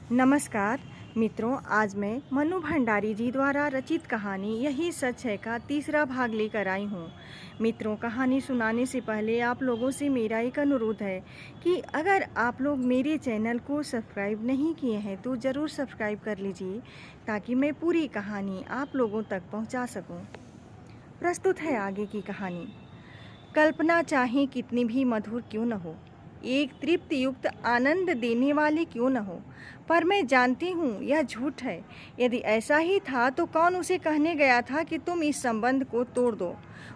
नमस्कार मित्रों, आज मैं मनु भंडारी जी द्वारा रचित कहानी यही सच है का तीसरा भाग लेकर आई हूँ। मित्रों, कहानी सुनाने से पहले आप लोगों से मेरा एक अनुरोध है कि अगर आप लोग मेरे चैनल को सब्सक्राइब नहीं किए हैं तो ज़रूर सब्सक्राइब कर लीजिए ताकि मैं पूरी कहानी आप लोगों तक पहुँचा सकूँ। प्रस्तुत है आगे की कहानी। कल्पना चाहे कितनी भी मधुर क्यों न हो, एक तृप्त युक्त आनंद देने वाली क्यों न हो, पर मैं जानती हूँ यह झूठ है। यदि ऐसा ही था तो कौन उसे कहने गया था कि तुम इस संबंध को तोड़ दो।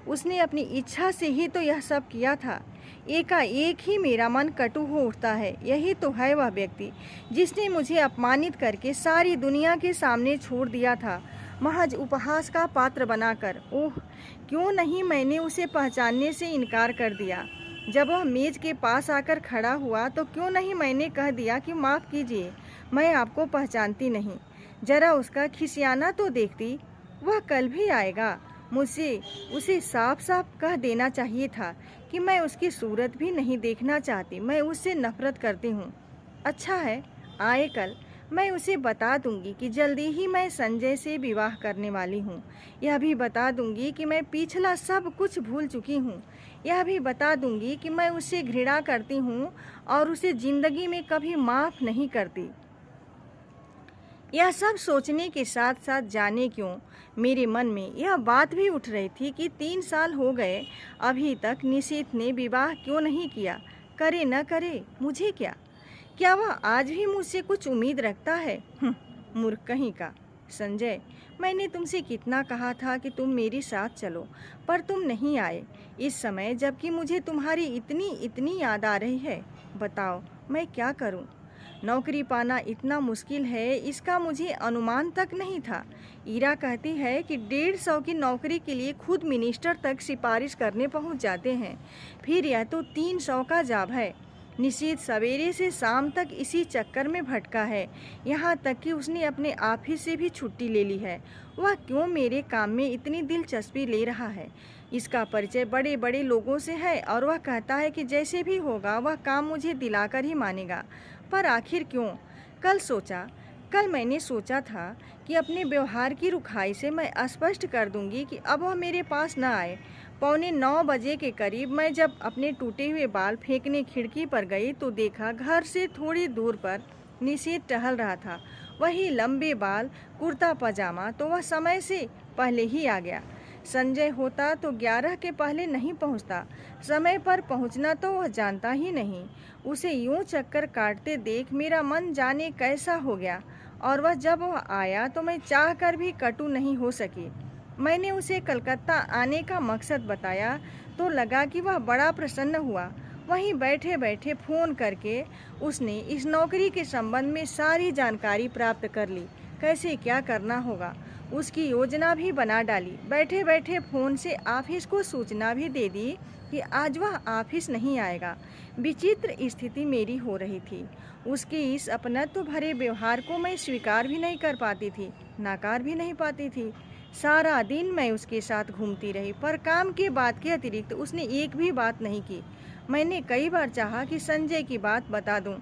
उसने अपनी इच्छा से ही तो यह सब किया था। एकाएक ही मेरा मन कटु हो उठता है। यही तो है वह व्यक्ति जिसने मुझे अपमानित करके सारी दुनिया के सामने छोड़ दिया था, महज उपहास का पात्र बनाकर। ओह, क्यों नहीं मैंने उसे पहचानने से इनकार कर दिया। जब वह मेज के पास आकर खड़ा हुआ तो क्यों नहीं मैंने कह दिया कि माफ़ कीजिए, मैं आपको पहचानती नहीं। जरा उसका खिसियाना तो देखती। वह कल भी आएगा। मुझसे उसे साफ साफ कह देना चाहिए था कि मैं उसकी सूरत भी नहीं देखना चाहती, मैं उससे नफरत करती हूँ। अच्छा है, आए कल। मैं उसे बता दूंगी कि जल्दी ही मैं संजय से विवाह करने वाली हूँ। यह भी बता दूंगी कि मैं पिछला सब कुछ भूल चुकी हूँ। यह भी बता दूंगी कि मैं उससे घृणा करती हूँ और उसे जिंदगी में कभी माफ़ नहीं करती। यह सब सोचने के साथ साथ जाने क्यों मेरे मन में यह बात भी उठ रही थी कि 3 साल हो गए, अभी तक निशित ने विवाह क्यों नहीं किया। करे न करे मुझे क्या वह आज भी मुझसे कुछ उम्मीद रखता है? मूर्ख कहीं का। संजय, मैंने तुमसे कितना कहा था कि तुम मेरे साथ चलो, पर तुम नहीं आए। इस समय जबकि मुझे तुम्हारी इतनी इतनी याद आ रही है। बताओ मैं क्या करूं? नौकरी पाना इतना मुश्किल है, इसका मुझे अनुमान तक नहीं था। ईरा कहती है कि 150 की नौकरी के लिए खुद मिनिस्टर तक सिफारिश करने पहुंच जाते हैं। फिर यह तो 300 का जॉब है। निशित सवेरे से शाम तक इसी चक्कर में भटका है, यहाँ तक कि उसने अपने ऑफिस से भी छुट्टी ले ली है। वह क्यों मेरे काम में इतनी दिलचस्पी ले रहा है? इसका परिचय बड़े बड़े लोगों से है और वह कहता है कि जैसे भी होगा वह काम मुझे दिलाकर ही मानेगा। पर आखिर क्यों? कल मैंने सोचा था कि अपने व्यवहार की रुखाई से मैं स्पष्ट कर दूंगी कि अब वह मेरे पास न आए। 8:45 के करीब मैं जब अपने टूटे हुए बाल फेंकने खिड़की पर गई तो देखा घर से थोड़ी दूर पर निशित टहल रहा था। वही लंबे बाल, कुर्ता पजामा। तो वह समय से पहले ही आ गया। संजय होता तो 11 के पहले नहीं पहुंचता। समय पर पहुंचना तो वह जानता ही नहीं। उसे यूं चक्कर काटते देख मेरा मन जाने कैसा हो गया, और जब वह आया तो मैं चाह कर भी कटु नहीं हो सकी। मैंने उसे कलकत्ता आने का मकसद बताया तो लगा कि वह बड़ा प्रसन्न हुआ। वहीं बैठे बैठे फ़ोन करके उसने इस नौकरी के संबंध में सारी जानकारी प्राप्त कर ली। कैसे क्या करना होगा उसकी योजना भी बना डाली। बैठे बैठे फ़ोन से ऑफिस को सूचना भी दे दी कि आज वह ऑफिस नहीं आएगा। विचित्र स्थिति मेरी हो रही थी। उसके इस अपनत्व भरे व्यवहार को मैं स्वीकार भी नहीं कर पाती थी, नकार भी नहीं पाती थी। सारा दिन मैं उसके साथ घूमती रही, पर काम के बात के अतिरिक्त उसने एक भी बात नहीं की। मैंने कई बार चाहा कि संजय की बात बता दूं,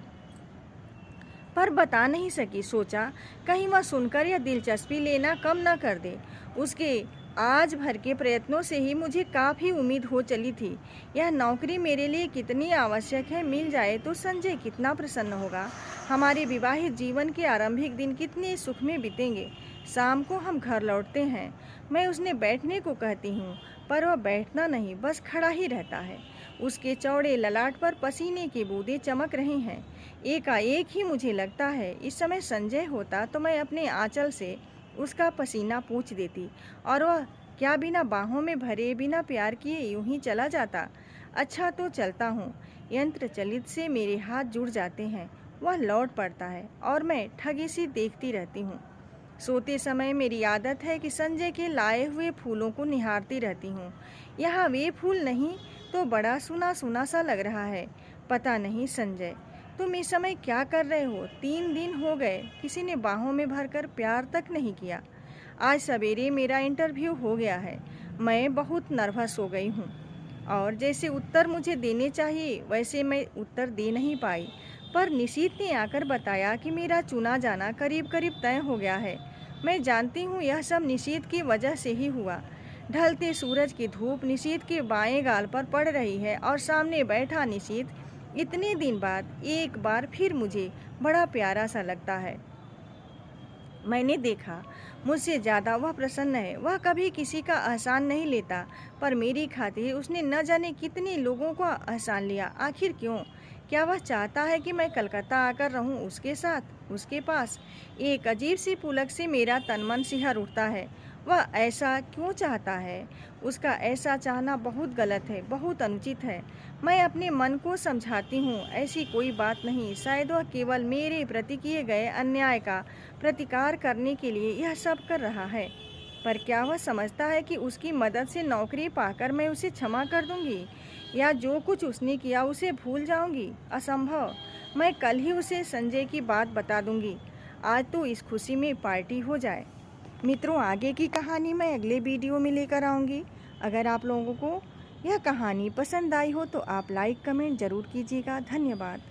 पर बता नहीं सकी। सोचा कहीं वह सुनकर या दिलचस्पी लेना कम न कर दे। उसके आज भर के प्रयत्नों से ही मुझे काफ़ी उम्मीद हो चली थी। यह नौकरी मेरे लिए कितनी आवश्यक है, मिल जाए तो संजय कितना प्रसन्न होगा। हमारे विवाहित जीवन के आरंभिक दिन कितने सुख में बीतेंगे। शाम को हम घर लौटते हैं। मैं उसने बैठने को कहती हूँ, पर वह बैठना नहीं, बस खड़ा ही रहता है। उसके चौड़े ललाट पर पसीने की बूंदें चमक रही हैं। एकाएक ही मुझे लगता है इस समय संजय होता तो मैं अपने आंचल से उसका पसीना पोंछ देती और वह क्या बिना बाहों में भरे, बिना प्यार किए यूं ही चला जाता। अच्छा तो चलता हूँ। यंत्र चलित से मेरे हाथ जुड़ जाते हैं। वह लौट पड़ता है और मैं ठगी सी देखती रहती हूँ। सोते समय मेरी आदत है कि संजय के लाए हुए फूलों को निहारती रहती हूँ। यहाँ वे फूल नहीं तो बड़ा सुना सुना सा लग रहा है। पता नहीं संजय, तुम इस समय क्या कर रहे हो? 3 दिन हो गए, किसी ने बाहों में भरकर प्यार तक नहीं किया। आज सवेरे मेरा इंटरव्यू हो गया है। मैं बहुत नर्वस हो गई हूँ और जैसे उत्तर मुझे देने चाहिए वैसे मैं उत्तर दे नहीं पाई। पर निशीत ने आकर बताया कि मेरा चुना जाना करीब करीब तय हो गया है। मैं जानती हूँ यह सब निशीत की वजह से ही हुआ। ढलते सूरज की धूप निशीत के बाएं गाल पर पड़ रही है और सामने बैठा निशीत इतने दिन बाद एक बार फिर मुझे बड़ा प्यारा सा लगता है। मैंने देखा मुझसे ज़्यादा वह प्रसन्न है। वह कभी किसी का एहसान नहीं लेता, पर मेरी खातिर उसने न जाने कितने लोगों का एहसान लिया। आखिर क्यों? क्या वह चाहता है कि मैं कलकत्ता आकर रहूं उसके साथ, उसके पास? एक अजीब सी पुलक से मेरा तन मन सिहर उठता है। वह ऐसा क्यों चाहता है? उसका ऐसा चाहना बहुत गलत है, बहुत अनुचित है। मैं अपने मन को समझाती हूँ ऐसी कोई बात नहीं। शायद वह केवल मेरे प्रति किए गए अन्याय का प्रतिकार करने के लिए यह सब कर रहा है। पर क्या वह समझता है कि उसकी मदद से नौकरी पाकर मैं उसे क्षमा कर दूंगी, या जो कुछ उसने किया उसे भूल जाऊंगी? असंभव। मैं कल ही उसे संजय की बात बता दूंगी। आज तो इस खुशी में पार्टी हो जाए। मित्रों, आगे की कहानी मैं अगले वीडियो में लेकर आऊँगी। अगर आप लोगों को यह कहानी पसंद आई हो तो आप लाइक कमेंट ज़रूर कीजिएगा। धन्यवाद।